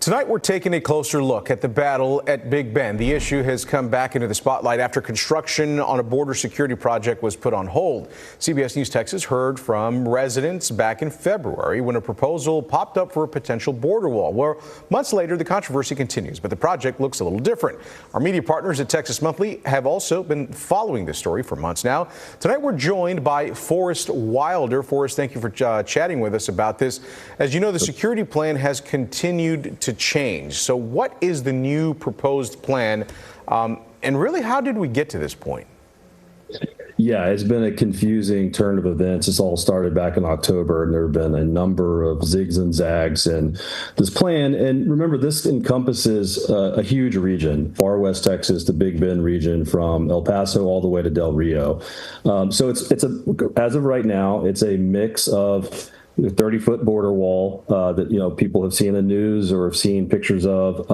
Tonight, we're taking a closer look at the battle at Big Bend. The issue has come back into the spotlight after construction on a border security project was put on hold. CBS News Texas heard from residents back in February when a proposal popped up for a potential border wall. Well, months later, the controversy continues, but the project looks a little different. Our media partners at Texas Monthly have also been following this story for months now. Tonight, we're joined by Forrest Wilder. Forrest, thank you for chatting with us about this. As you know, the security plan has continued to change. So what is the new proposed plan? And really, how did we get to this point? Yeah, it's been a confusing turn of events. It's all started back in October, and there have been a number of zigs and zags in this plan. And remember, this encompasses a huge region, far west Texas, the Big Bend region, from El Paso all the way to Del Rio. So as of right now, it's a mix of the 30-foot border wall that people have seen in the news or have seen pictures of.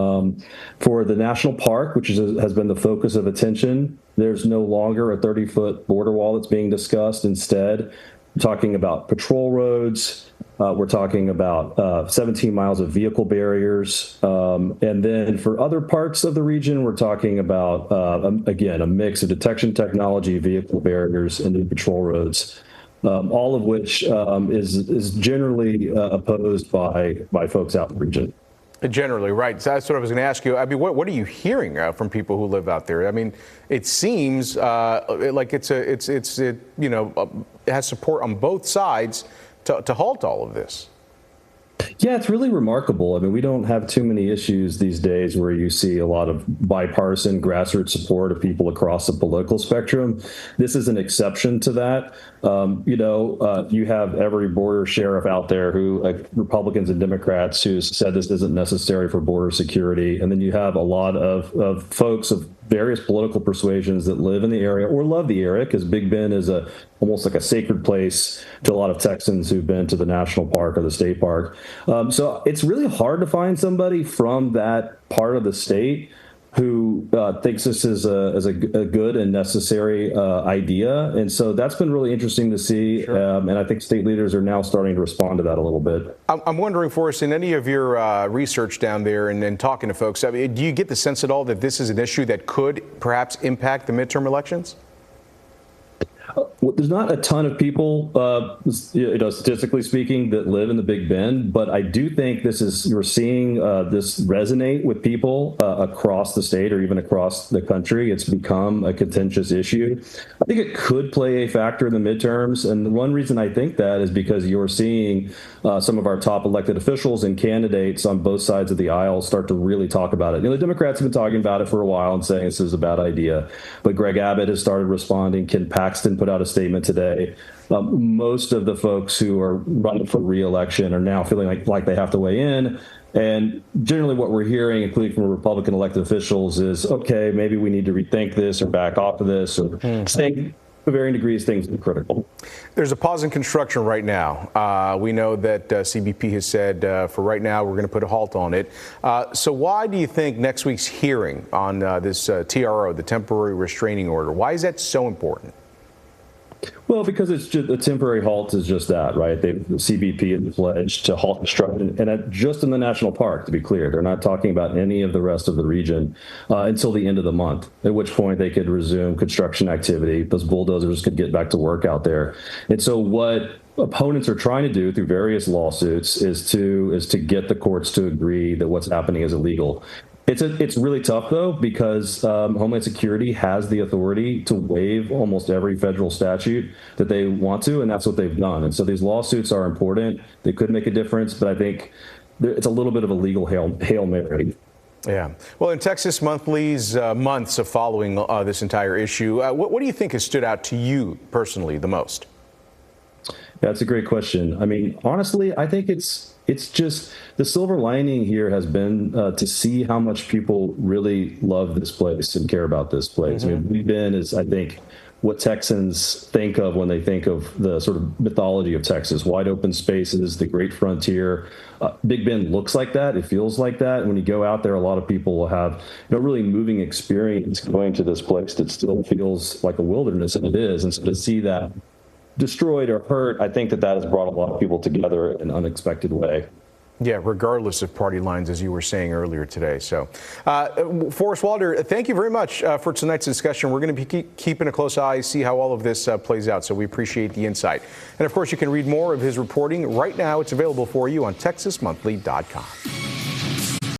For the national park, which has been the focus of attention, there's no longer a 30-foot border wall that's being discussed. Instead, we're talking about patrol roads. We're talking about 17 miles of vehicle barriers. And then for other parts of the region, we're talking about, again, a mix of detection technology, vehicle barriers, and new patrol roads. All of which is generally opposed by folks out in the region. Generally, right. So that's what I was going to ask you. I mean, what are you hearing from people who live out there? I mean, it seems like it has support on both sides to halt all of this. Yeah, it's really remarkable. I mean, we don't have too many issues these days where you see a lot of bipartisan grassroots support of people across the political spectrum. This is an exception to that. You have every border sheriff out there who, Republicans and Democrats, who said this isn't necessary for border security. And then you have a lot of folks of various political persuasions that live in the area or love the area, because Big Bend is almost like a sacred place to a lot of Texans who've been to the national park or the state park. So it's really hard to find somebody from that part of the state who thinks this is a good and necessary idea. And so that's been really interesting to see. Sure. And I think state leaders are now starting to respond to that a little bit. I'm wondering, Forrest, in any of your research down there and talking to folks, I mean, do you get the sense at all that this is an issue that could perhaps impact the midterm elections? Well, there's not a ton of people, statistically speaking, that live in the Big Bend, but I do think you're seeing this resonate with people across the state or even across the country. It's become a contentious issue. I think it could play a factor in the midterms, and the one reason I think that is because you're seeing some of our top elected officials and candidates on both sides of the aisle start to really talk about it. The Democrats have been talking about it for a while and saying this is a bad idea, but Greg Abbott has started responding. Ken Paxton put out a statement today. Most of the folks who are running for re-election are now feeling like they have to weigh in. And generally what we're hearing, including from Republican elected officials, is, okay, maybe we need to rethink this or back off of this, or saying to varying degrees things are critical. There's a pause in construction right now. We know that CBP has said for right now we're going to put a halt on it. So why do you think next week's hearing on this TRO, the temporary restraining order, why is that so important? Well, because it's just a temporary halt is just that, right? The CBP has pledged to halt construction, and just in the national park, to be clear. They're not talking about any of the rest of the region until the end of the month, at which point they could resume construction activity. Those bulldozers could get back to work out there. And so what opponents are trying to do through various lawsuits is to get the courts to agree that what's happening is illegal. It's really tough, though, because Homeland Security has the authority to waive almost every federal statute that they want to, and that's what they've done. And so these lawsuits are important. They could make a difference, but I think it's a little bit of a legal Hail Mary. Yeah. Well, in Texas Monthly's months of following this entire issue, what do you think has stood out to you personally the most? That's a great question. I mean, honestly, I think it's just the silver lining here has been to see how much people really love this place and care about this place. Mm-hmm. I mean, Big Bend is, I think, what Texans think of when they think of the sort of mythology of Texas: wide open spaces, the great frontier. Big Bend looks like that. It feels like that. And when you go out there, a lot of people will have really moving experience going to this place that still feels like a wilderness, and it is. And so to see that destroyed or hurt, I think that has brought a lot of people together in an unexpected way. Yeah, regardless of party lines, as you were saying earlier today. So, Forrest Walder, thank you very much for tonight's discussion. We're going to be keeping a close eye, see how all of this plays out. So we appreciate the insight. And of course, you can read more of his reporting right now. It's available for you on TexasMonthly.com.